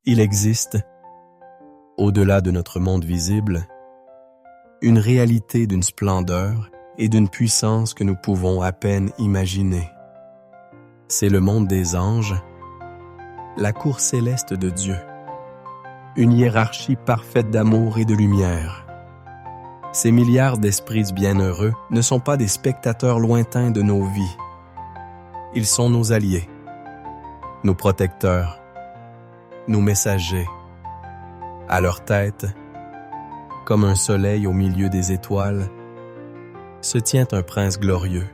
Il existe, au-delà de notre monde visible, une réalité d'une splendeur et d'une puissance que nous pouvons à peine imaginer. C'est le monde des anges, la cour céleste de Dieu, une hiérarchie parfaite d'amour et de lumière. Ces milliards d'esprits bienheureux ne sont pas des spectateurs lointains de nos vies. Ils sont nos alliés, nos protecteurs, nos messagers. À leur tête, comme un soleil au milieu des étoiles, se tient un prince glorieux,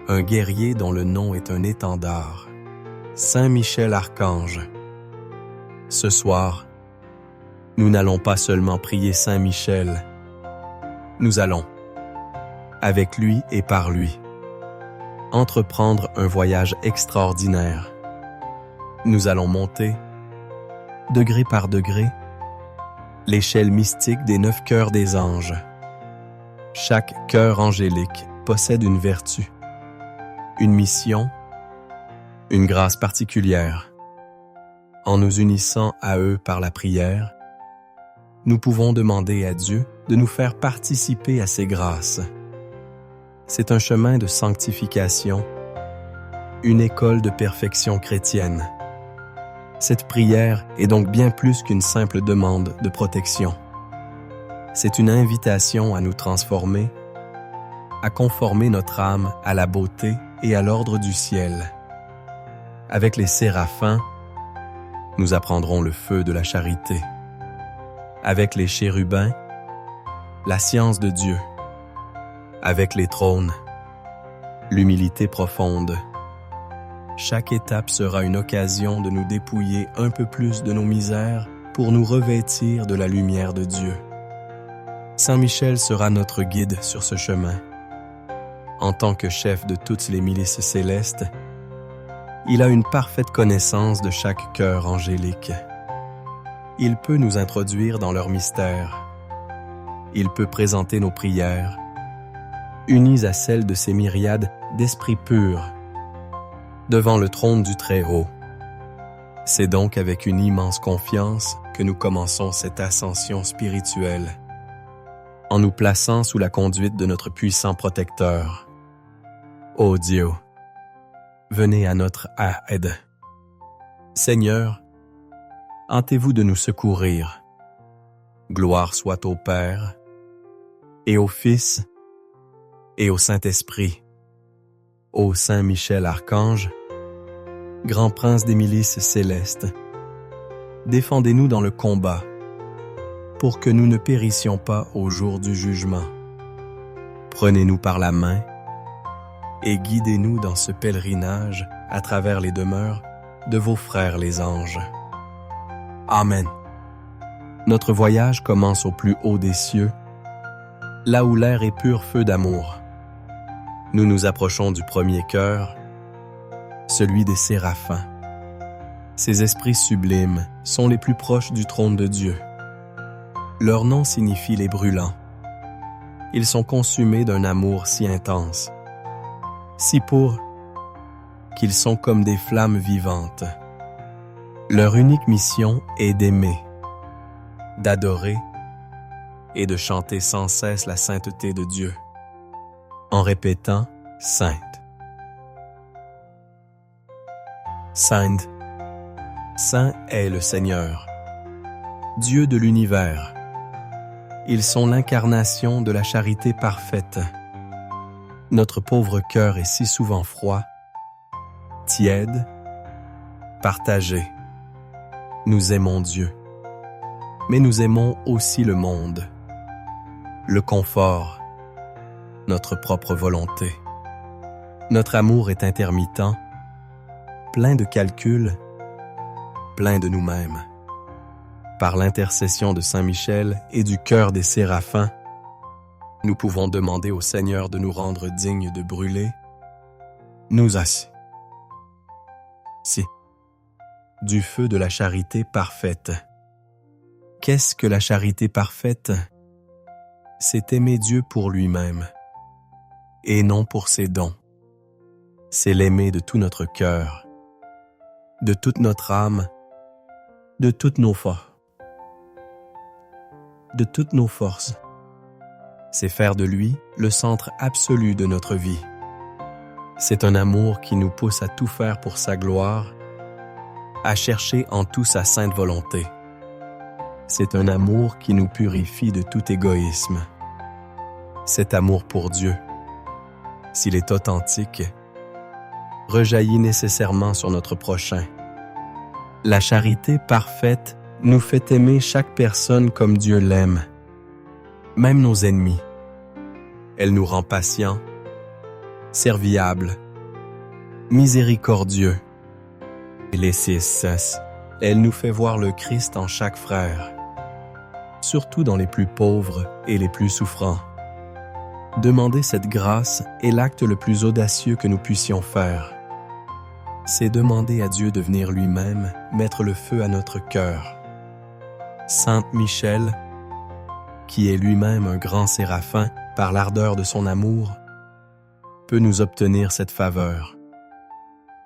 un guerrier dont le nom est un étendard, Saint Michel Archange. Ce soir, nous n'allons pas seulement prier Saint Michel, nous allons, avec lui et par lui, entreprendre un voyage extraordinaire. Nous allons monter, degré par degré, l'échelle mystique des 9 cœurs des anges. Chaque cœur angélique possède une vertu, une mission, une grâce particulière. En nous unissant à eux par la prière, nous pouvons demander à Dieu de nous faire participer à ces grâces. C'est un chemin de sanctification, une école de perfection chrétienne. Cette prière est donc bien plus qu'une simple demande de protection. C'est une invitation à nous transformer, à conformer notre âme à la beauté et à l'ordre du ciel. Avec les séraphins, nous apprendrons le feu de la charité. Avec les chérubins, la science de Dieu. Avec les trônes, l'humilité profonde. Chaque étape sera une occasion de nous dépouiller un peu plus de nos misères pour nous revêtir de la lumière de Dieu. Saint Michel sera notre guide sur ce chemin. En tant que chef de toutes les milices célestes, il a une parfaite connaissance de chaque cœur angélique. Il peut nous introduire dans leur mystère. Il peut présenter nos prières, unies à celles de ces myriades d'esprits purs, devant le trône du Très-Haut. C'est donc avec une immense confiance que nous commençons cette ascension spirituelle, en nous plaçant sous la conduite de notre puissant protecteur. Ô Dieu, venez à notre aide. Seigneur, hâtez-vous de nous secourir. Gloire soit au Père, et au Fils, et au Saint-Esprit. Ô Saint Michel Archange, grand prince des milices célestes, défendez-nous dans le combat, pour que nous ne périssions pas au jour du jugement. Prenez-nous par la main et guidez-nous dans ce pèlerinage à travers les demeures de vos frères les anges. Amen. Notre voyage commence au plus haut des cieux, là où l'air est pur feu d'amour. Nous nous approchons du premier cœur, celui des séraphins. Ces esprits sublimes sont les plus proches du trône de Dieu. Leur nom signifie les brûlants. Ils sont consumés d'un amour si intense, si pur, qu'ils sont comme des flammes vivantes. Leur unique mission est d'aimer, d'adorer et de chanter sans cesse la sainteté de Dieu, en répétant « Sainte ». Sainte, Saint est le Seigneur, Dieu de l'univers. Ils sont l'incarnation de la charité parfaite. Notre pauvre cœur est si souvent froid, tiède, partagé. Nous aimons Dieu, mais nous aimons aussi le monde, le confort, notre propre volonté. Notre amour est intermittent, plein de calculs, plein de nous-mêmes. Par l'intercession de Saint Michel et du cœur des séraphins, nous pouvons demander au Seigneur de nous rendre dignes de brûler, nous aussi, du feu de la charité parfaite. Qu'est-ce que la charité parfaite? C'est aimer Dieu pour lui-même, et non pour ses dons. C'est l'aimer de tout notre cœur, de toute notre âme, de toutes nos forces. De toutes nos forces. C'est faire de lui le centre absolu de notre vie. C'est un amour qui nous pousse à tout faire pour sa gloire, à chercher en tout sa sainte volonté. C'est un amour qui nous purifie de tout égoïsme. Cet amour pour Dieu, s'il est authentique, rejaillit nécessairement sur notre prochain. La charité parfaite nous fait aimer chaque personne comme Dieu l'aime, même nos ennemis. Elle nous rend patients, serviables, miséricordieux. Et les 6, elle nous fait voir le Christ en chaque frère, surtout dans les plus pauvres et les plus souffrants. Demander cette grâce est l'acte le plus audacieux que nous puissions faire. C'est demander à Dieu de venir lui-même mettre le feu à notre cœur. Saint Michel, qui est lui-même un grand séraphin par l'ardeur de son amour, peut nous obtenir cette faveur.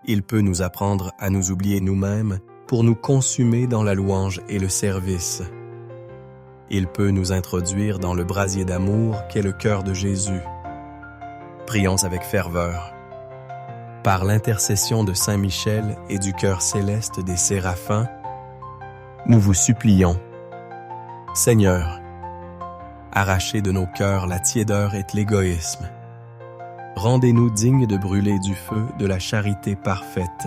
Il peut nous apprendre à nous oublier nous-mêmes pour nous consumer dans la louange et le service. Il peut nous introduire dans le brasier d'amour qu'est le cœur de Jésus. Prions avec ferveur. Par l'intercession de Saint Michel et du cœur céleste des séraphins, nous vous supplions. Seigneur, arrachez de nos cœurs la tiédeur et l'égoïsme. Rendez-nous dignes de brûler du feu de la charité parfaite.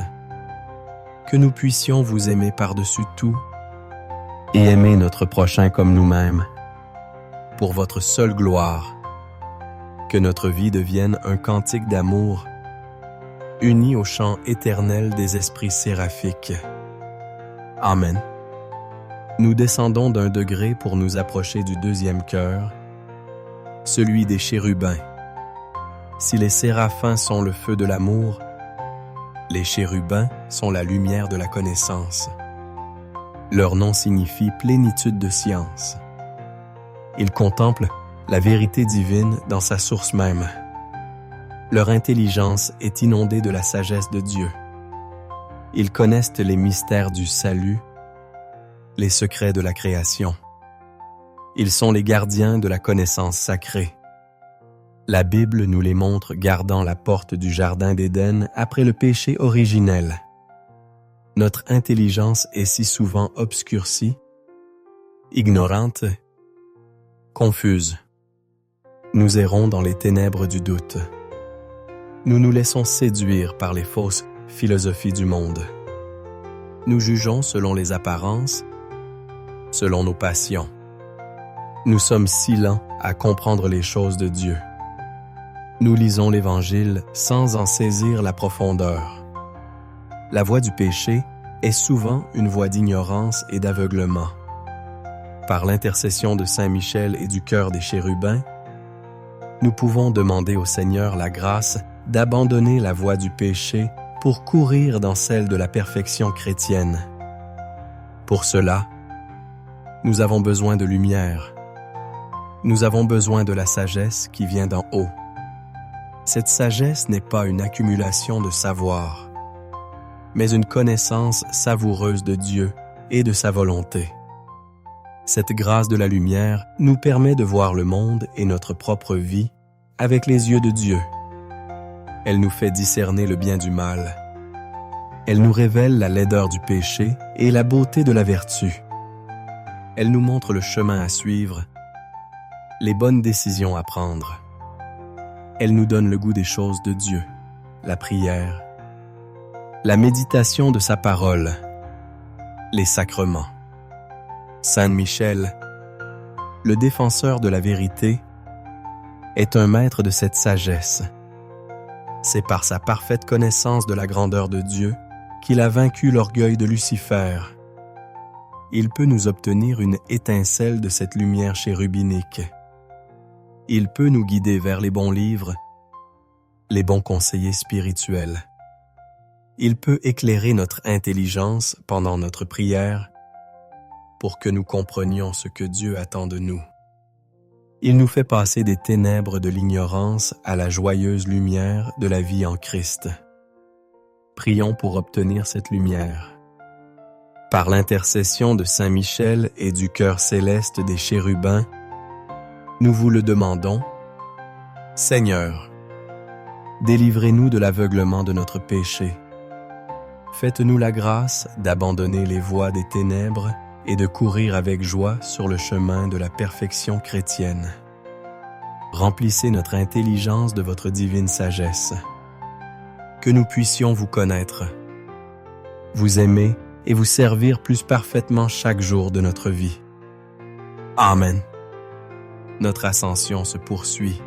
Que nous puissions vous aimer par-dessus tout et aimer notre prochain comme nous-mêmes. Pour votre seule gloire, que notre vie devienne un cantique d'amour uni au chant éternel des esprits séraphiques. Amen. Nous descendons d'un degré pour nous approcher du deuxième cœur, celui des chérubins. Si les séraphins sont le feu de l'amour, les chérubins sont la lumière de la connaissance. Leur nom signifie plénitude de science. Ils contemplent la vérité divine dans sa source même. Leur intelligence est inondée de la sagesse de Dieu. Ils connaissent les mystères du salut, les secrets de la création. Ils sont les gardiens de la connaissance sacrée. La Bible nous les montre gardant la porte du jardin d'Éden après le péché originel. Notre intelligence est si souvent obscurcie, ignorante, confuse. Nous errons dans les ténèbres du doute. Nous nous laissons séduire par les fausses philosophies du monde. Nous jugeons selon les apparences, selon nos passions. Nous sommes si lents à comprendre les choses de Dieu. Nous lisons l'Évangile sans en saisir la profondeur. La voie du péché est souvent une voie d'ignorance et d'aveuglement. Par l'intercession de Saint Michel et du cœur des chérubins, nous pouvons demander au Seigneur la grâce d'abandonner la voie du péché pour courir dans celle de la perfection chrétienne. Pour cela, nous avons besoin de lumière. Nous avons besoin de la sagesse qui vient d'en haut. Cette sagesse n'est pas une accumulation de savoir, mais une connaissance savoureuse de Dieu et de sa volonté. Cette grâce de la lumière nous permet de voir le monde et notre propre vie avec les yeux de Dieu. Elle nous fait discerner le bien du mal. Elle nous révèle la laideur du péché et la beauté de la vertu. Elle nous montre le chemin à suivre, les bonnes décisions à prendre. Elle nous donne le goût des choses de Dieu, la prière, la méditation de sa parole, les sacrements. Saint Michel, le défenseur de la vérité, est un maître de cette sagesse. C'est par sa parfaite connaissance de la grandeur de Dieu qu'il a vaincu l'orgueil de Lucifer. Il peut nous obtenir une étincelle de cette lumière chérubinique. Il peut nous guider vers les bons livres, les bons conseillers spirituels. Il peut éclairer notre intelligence pendant notre prière pour que nous comprenions ce que Dieu attend de nous. Il nous fait passer des ténèbres de l'ignorance à la joyeuse lumière de la vie en Christ. Prions pour obtenir cette lumière. Par l'intercession de Saint Michel et du cœur céleste des chérubins, nous vous le demandons. Seigneur, délivrez-nous de l'aveuglement de notre péché. Faites-nous la grâce d'abandonner les voies des ténèbres et de courir avec joie sur le chemin de la perfection chrétienne. Remplissez notre intelligence de votre divine sagesse. Que nous puissions vous connaître, vous aimer et vous servir plus parfaitement chaque jour de notre vie. Amen. Notre ascension se poursuit.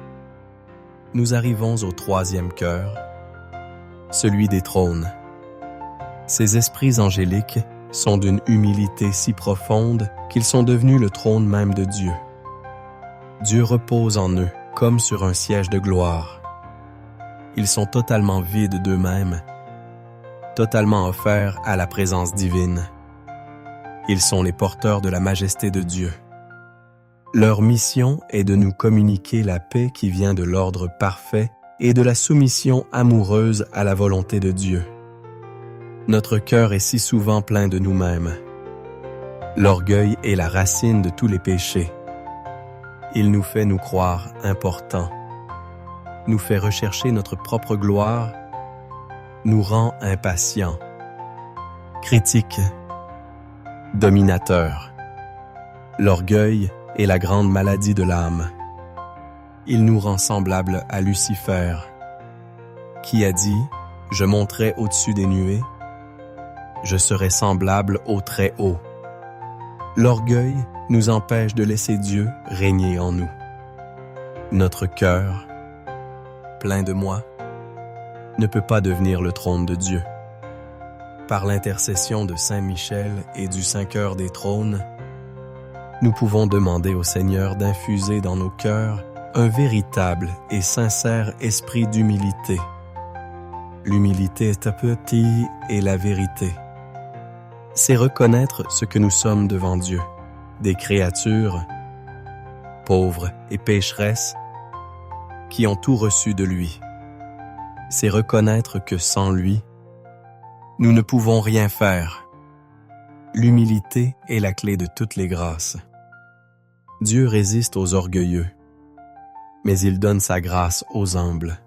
Nous arrivons au troisième cœur, celui des trônes. Ces esprits angéliques sont d'une humilité si profonde qu'ils sont devenus le trône même de Dieu. Dieu repose en eux comme sur un siège de gloire. Ils sont totalement vides d'eux-mêmes, totalement offerts à la présence divine. Ils sont les porteurs de la majesté de Dieu. Leur mission est de nous communiquer la paix qui vient de l'ordre parfait et de la soumission amoureuse à la volonté de Dieu. Notre cœur est si souvent plein de nous-mêmes. L'orgueil est la racine de tous les péchés. Il nous fait nous croire importants, nous fait rechercher notre propre gloire, nous rend impatients, critiques, dominateurs. L'orgueil est la grande maladie de l'âme. Il nous rend semblables à Lucifer, qui a dit « Je monterai au-dessus des nuées, je serai semblable au Très-Haut ». L'orgueil nous empêche de laisser Dieu régner en nous. Notre cœur, plein de moi, ne peut pas devenir le trône de Dieu. Par l'intercession de Saint Michel et du Saint-Cœur des trônes, nous pouvons demander au Seigneur d'infuser dans nos cœurs un véritable et sincère esprit d'humilité. L'humilité est petit et la vérité. C'est reconnaître ce que nous sommes devant Dieu, des créatures, pauvres et pécheresses, qui ont tout reçu de lui. C'est reconnaître que sans lui, nous ne pouvons rien faire. L'humilité est la clé de toutes les grâces. Dieu résiste aux orgueilleux, mais il donne sa grâce aux humbles.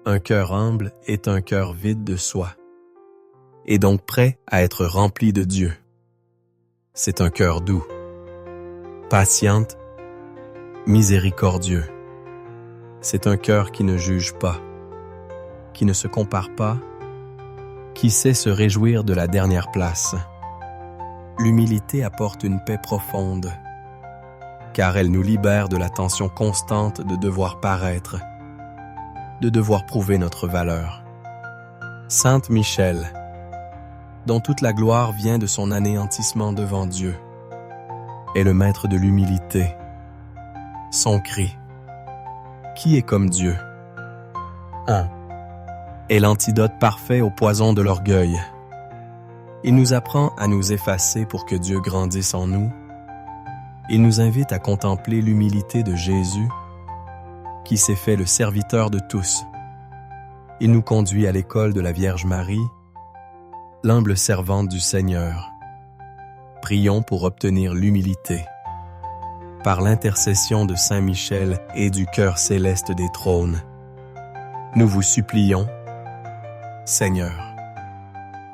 Un cœur humble est un cœur vide de soi, et donc prêt à être rempli de Dieu. C'est un cœur doux, patient, miséricordieux. C'est un cœur qui ne juge pas, qui ne se compare pas, qui sait se réjouir de la dernière place. L'humilité apporte une paix profonde, car elle nous libère de la tension constante de devoir paraître, de devoir prouver notre valeur. Sainte Michel, dont toute la gloire vient de son anéantissement devant Dieu, est le maître de l'humilité. Son cri, « Qui est comme Dieu ?» 1. Est l'antidote parfait au poison de l'orgueil. Il nous apprend à nous effacer pour que Dieu grandisse en nous. Il nous invite à contempler l'humilité de Jésus, qui s'est fait le serviteur de tous. Il nous conduit à l'école de la Vierge Marie, l'humble servante du Seigneur. Prions pour obtenir l'humilité. Par l'intercession de Saint Michel et du cœur céleste des trônes, nous vous supplions, Seigneur,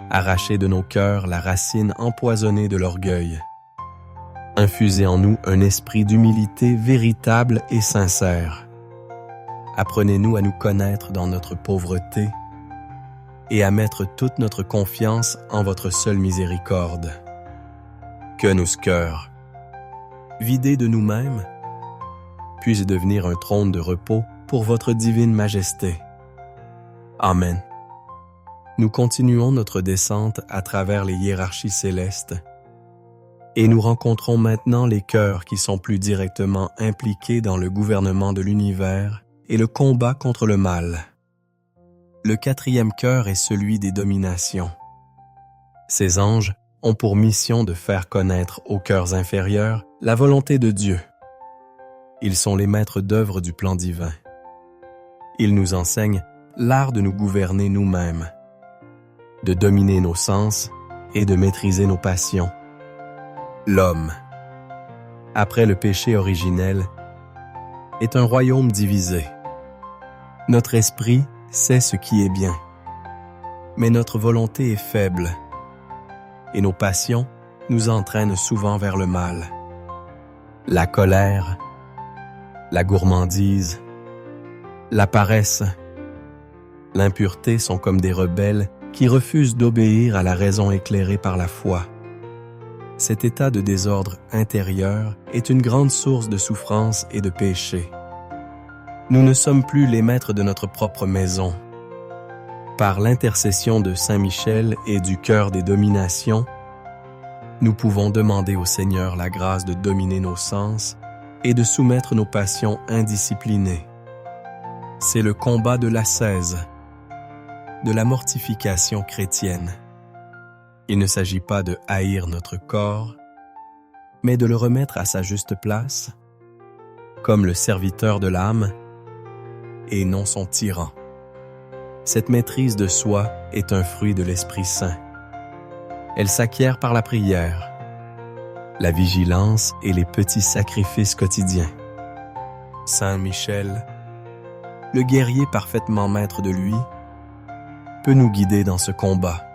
arrachez de nos cœurs la racine empoisonnée de l'orgueil. Infusez en nous un esprit d'humilité véritable et sincère. Apprenez-nous à nous connaître dans notre pauvreté et à mettre toute notre confiance en votre seule miséricorde. Que nos cœurs, vidés de nous-mêmes, puissent devenir un trône de repos pour votre divine majesté. Amen. Nous continuons notre descente à travers les hiérarchies célestes et nous rencontrons maintenant les cœurs qui sont plus directement impliqués dans le gouvernement de l'univers et le combat contre le mal. Le 4e cœur est celui des dominations. Ces anges ont pour mission de faire connaître aux cœurs inférieurs la volonté de Dieu. Ils sont les maîtres d'œuvre du plan divin. Ils nous enseignent l'art de nous gouverner nous-mêmes, de dominer nos sens et de maîtriser nos passions. L'homme, après le péché originel, est un royaume divisé. Notre esprit sait ce qui est bien, mais notre volonté est faible, et nos passions nous entraînent souvent vers le mal. La colère, la gourmandise, la paresse, l'impureté sont comme des rebelles qui refusent d'obéir à la raison éclairée par la foi. Cet état de désordre intérieur est une grande source de souffrance et de péché. Nous ne sommes plus les maîtres de notre propre maison. Par l'intercession de Saint Michel et du cœur des dominations, nous pouvons demander au Seigneur la grâce de dominer nos sens et de soumettre nos passions indisciplinées. C'est le combat de l'ascèse, de la mortification chrétienne. Il ne s'agit pas de haïr notre corps, mais de le remettre à sa juste place, comme le serviteur de l'âme, et non son tyran. Cette maîtrise de soi est un fruit de l'Esprit Saint. Elle s'acquiert par la prière, la vigilance et les petits sacrifices quotidiens. Saint Michel, le guerrier parfaitement maître de lui, peut nous guider dans ce combat.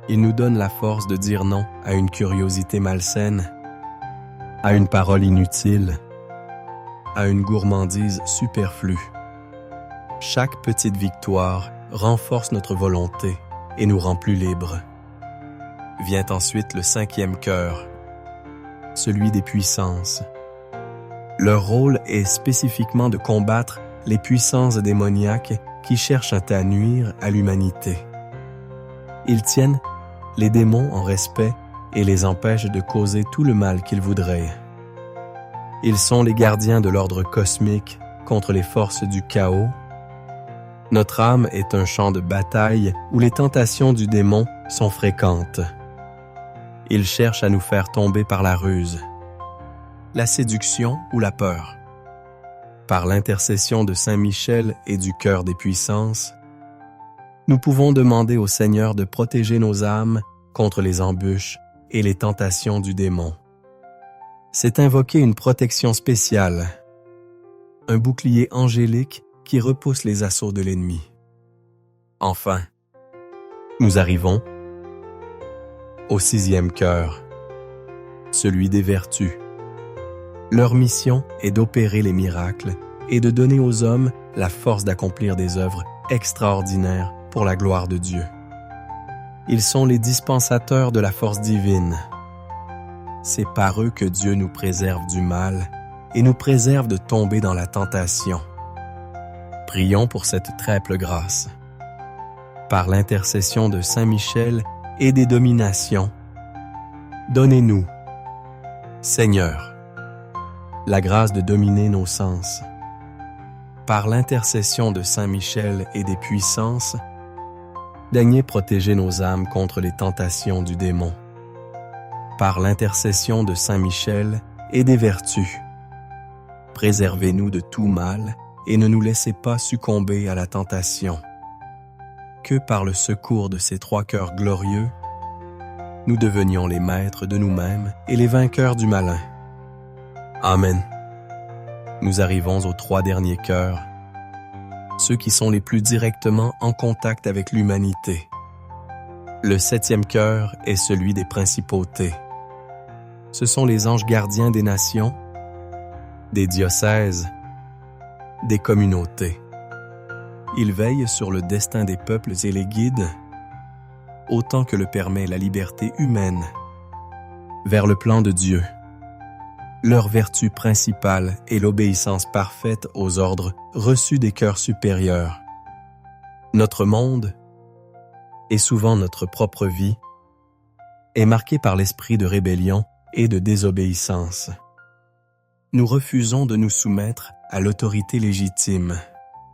Il nous donne la force de dire non à une curiosité malsaine, à une parole inutile, à une gourmandise superflue. Chaque petite victoire renforce notre volonté et nous rend plus libres. Vient ensuite le 5e cœur, celui des puissances. Leur rôle est spécifiquement de combattre les puissances démoniaques qui cherchent à nuire à l'humanité. Ils tiennent les démons en respect et les empêchent de causer tout le mal qu'ils voudraient. Ils sont les gardiens de l'ordre cosmique contre les forces du chaos. Notre âme est un champ de bataille où les tentations du démon sont fréquentes. Il cherche à nous faire tomber par la ruse, la séduction ou la peur. Par l'intercession de Saint Michel et du cœur des puissances, nous pouvons demander au Seigneur de protéger nos âmes contre les embûches et les tentations du démon. C'est invoquer une protection spéciale, un bouclier angélique qui repousse les assauts de l'ennemi. Enfin, nous arrivons au 6e cœur, celui des vertus. Leur mission est d'opérer les miracles et de donner aux hommes la force d'accomplir des œuvres extraordinaires pour la gloire de Dieu. Ils sont les dispensateurs de la force divine. C'est par eux que Dieu nous préserve du mal et nous préserve de tomber dans la tentation. Prions pour cette triple grâce. Par l'intercession de Saint Michel et des dominations, donnez-nous, Seigneur, la grâce de dominer nos sens. Par l'intercession de Saint Michel et des puissances, daignez protéger nos âmes contre les tentations du démon. Par l'intercession de Saint Michel et des vertus, préservez-nous de tout mal et ne nous laissez pas succomber à la tentation. Que par le secours de ces 3 cœurs glorieux, nous devenions les maîtres de nous-mêmes et les vainqueurs du malin. Amen. Nous arrivons aux 3 derniers cœurs, ceux qui sont les plus directement en contact avec l'humanité. Le 7e cœur est celui des principautés. Ce sont les anges gardiens des nations, des diocèses, des communautés. Ils veillent sur le destin des peuples et les guident, autant que le permet la liberté humaine, vers le plan de Dieu. Leur vertu principale est l'obéissance parfaite aux ordres reçus des cœurs supérieurs. Notre monde, et souvent notre propre vie, est marqué par l'esprit de rébellion et de désobéissance. Nous refusons de nous soumettre à l'autorité légitime,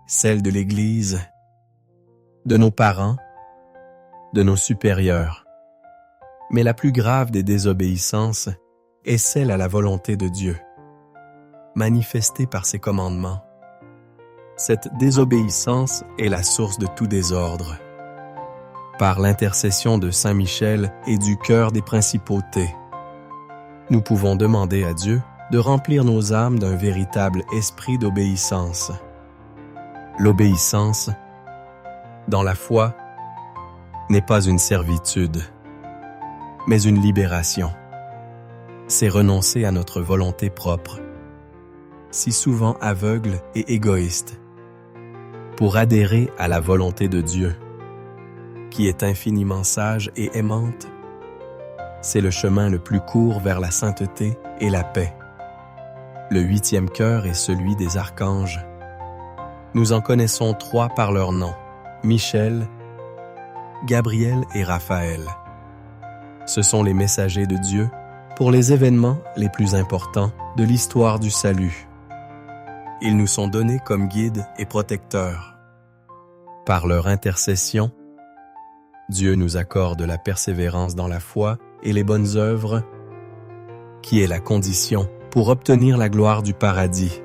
celle de l'Église, de nos parents, de nos supérieurs. Mais la plus grave des désobéissances est celle à la volonté de Dieu, manifestée par ses commandements. Cette désobéissance est la source de tout désordre. par l'intercession de Saint Michel et du cœur des principautés, nous pouvons demander à Dieu de remplir nos âmes d'un véritable esprit d'obéissance. L'obéissance, dans la foi, n'est pas une servitude, mais une libération. C'est renoncer à notre volonté propre, si souvent aveugle et égoïste, pour adhérer à la volonté de Dieu, qui est infiniment sage et aimante. C'est le chemin le plus court vers la sainteté et la paix. Le 8e cœur est celui des archanges. Nous en connaissons 3 par leur nom, Michel, Gabriel et Raphaël. Ce sont les messagers de Dieu pour les événements les plus importants de l'histoire du salut. Ils nous sont donnés comme guides et protecteurs. Par leur intercession, Dieu nous accorde la persévérance dans la foi et les bonnes œuvres, qui est la condition pour obtenir la gloire du paradis.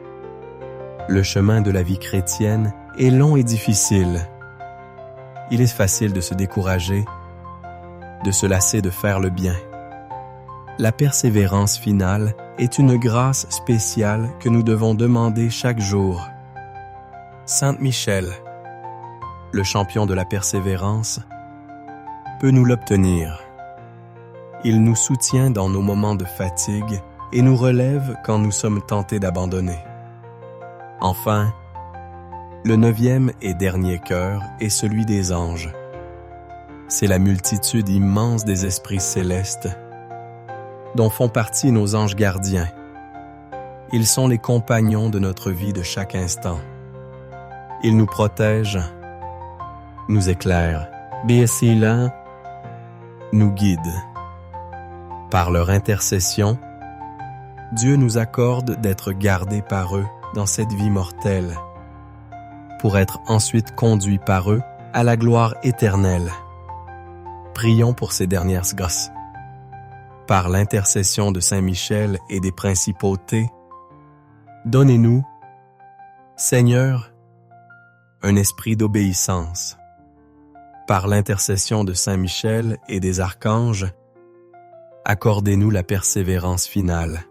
Le chemin de la vie chrétienne est long et difficile. Il est facile de se décourager, de se lasser de faire le bien. La persévérance finale est une grâce spéciale que nous devons demander chaque jour. Saint Michel, le champion de la persévérance, peut nous l'obtenir. Il nous soutient dans nos moments de fatigue et nous relève quand nous sommes tentés d'abandonner. Enfin, le 9e et dernier cœur est celui des anges. C'est la multitude immense des esprits célestes, dont font partie nos anges gardiens. Ils sont les compagnons de notre vie de chaque instant. Ils nous protègent, nous éclairent, nous guident. Par leur intercession, Dieu nous accorde d'être gardés par eux dans cette vie mortelle, pour être ensuite conduits par eux à la gloire éternelle. Prions pour ces dernières grâces. Par l'intercession de Saint Michel et des principautés, donnez-nous, Seigneur, un esprit d'obéissance. Par l'intercession de Saint Michel et des archanges, accordez-nous la persévérance finale.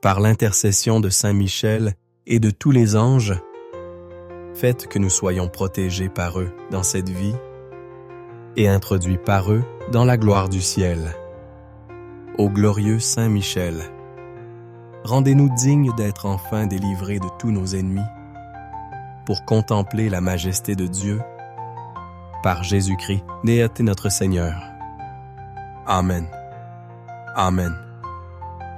Par l'intercession de Saint Michel et de tous les anges, faites que nous soyons protégés par eux dans cette vie et introduits par eux dans la gloire du ciel. Ô glorieux Saint Michel, rendez-nous dignes d'être enfin délivrés de tous nos ennemis pour contempler la majesté de Dieu par Jésus-Christ, né à notre Seigneur. Amen. Amen.